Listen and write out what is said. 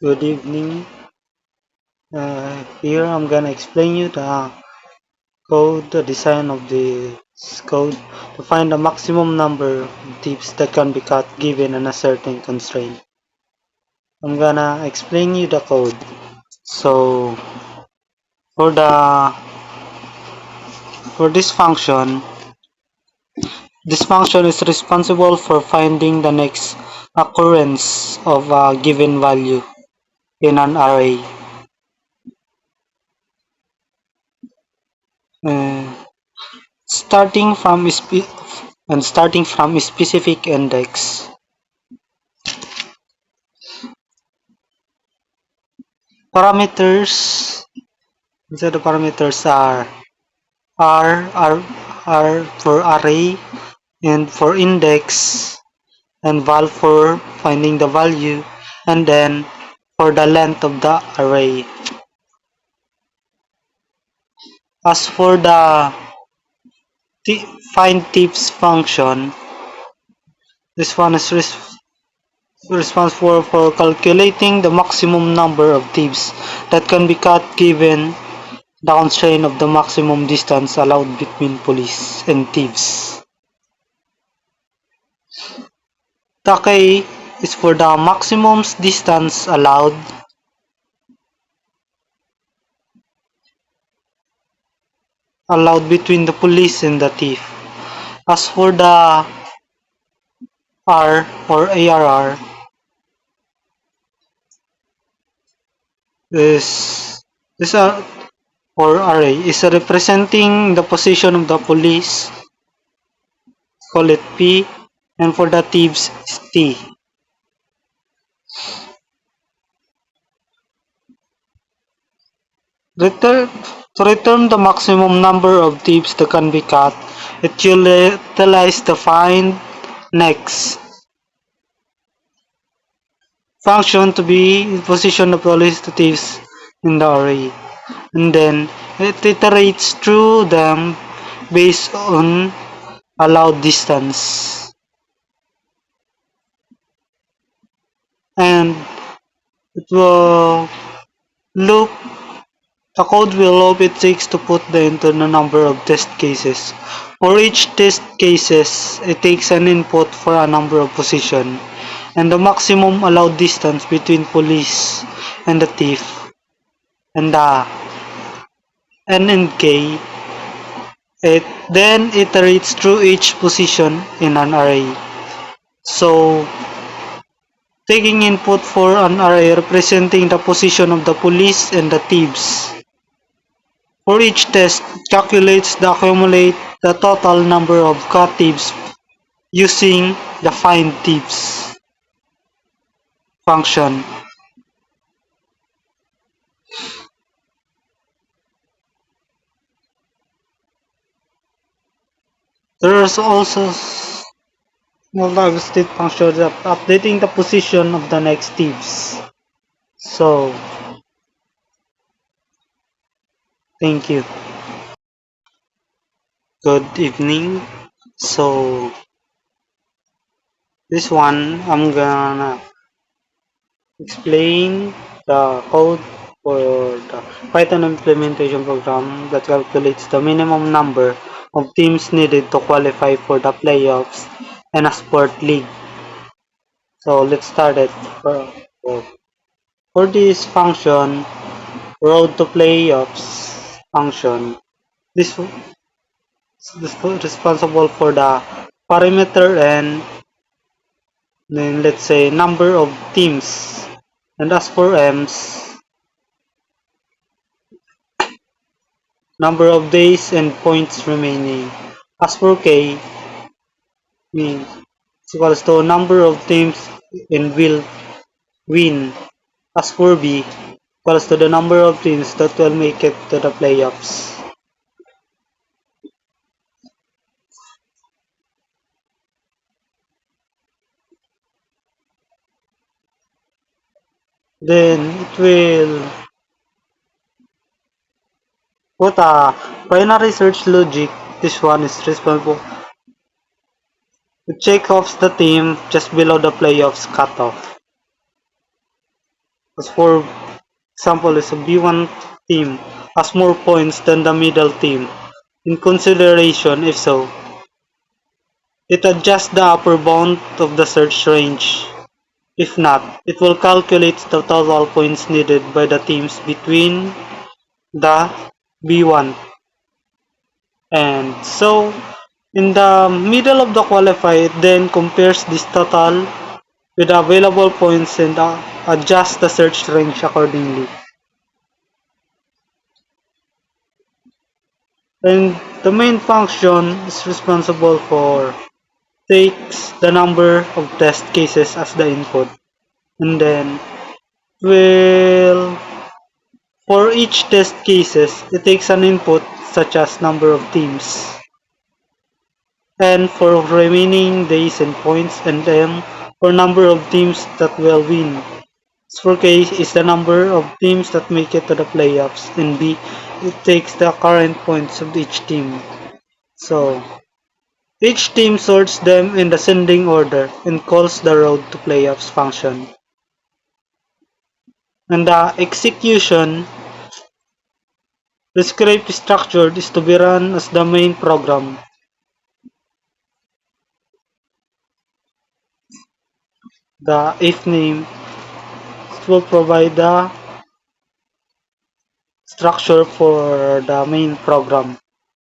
Good evening. Here I'm gonna explain you the code, the design of the code to find the maximum number of tips that can be cut given a certain constraint. I'm gonna explain you the code. So for the for this function is responsible for finding the next occurrence of a given value in an array. Uh, starting from a specific index. Parameters the parameters are r r r for array and for index and val for finding the value and then for the length of the array. As for the find tips function, this one is responsible for calculating the maximum number of tips that can be cut given the constraint of the maximum distance allowed between police and thieves. The K is for the maximum distance allowed between the police and the thief. As for the R or ARR is a or array is representing the position of the police, call it P, and for the thieves is T. Return to return the maximum number of tips that can be cut, it utilizes the find next function to be position of police to thieves in the array, and then it iterates through them based on allowed distance, and it will loop the code will loop it takes to put into the number of test cases. For each test cases, it takes an input for a number of position and the maximum allowed distance between police and the thief, and the N and K. It then iterates through each position in an array. So taking input for an array representing the position of the police and the thieves. For each test, it calculates the accumulate the total number of cut thieves using the find thieves function. There is also multi-state function of updating the position of the next thieves. So, thank you. Good evening. So, this one I'm gonna explain the code for the Python implementation program that calculates the minimum number of teams needed to qualify for the playoffs in a sport league. So let's start it. For this function, road to playoffs function, this is responsible for the parameter and then let's say number of teams. And as for M's, number of days and points remaining. As for K, means equals to number of teams and will win. As for B, equals to the number of teams that will make it to the playoffs. Then it will put a binary search logic. This one is responsible to check off the team just below the playoffs cutoff. As for example, is a B1 team has more points than the middle team. In consideration, if so, it adjusts the upper bound of the search range. If not, it will calculate the total points needed by the teams between the B1 and so in the middle of the qualifier it then compares this total with the available points and adjusts the search range accordingly. And the main function is responsible for takes the number of test cases as the input and then will for each test cases it takes an input such as number of teams and for remaining days and points and M for number of teams that will win. S for K is the number of teams that make it to the playoffs and B it takes the current points of each team. So each team sorts them in descending order and calls the road to playoffs function. And the execution, the script structured is to be run as the main program. The if name will provide the structure for the main program.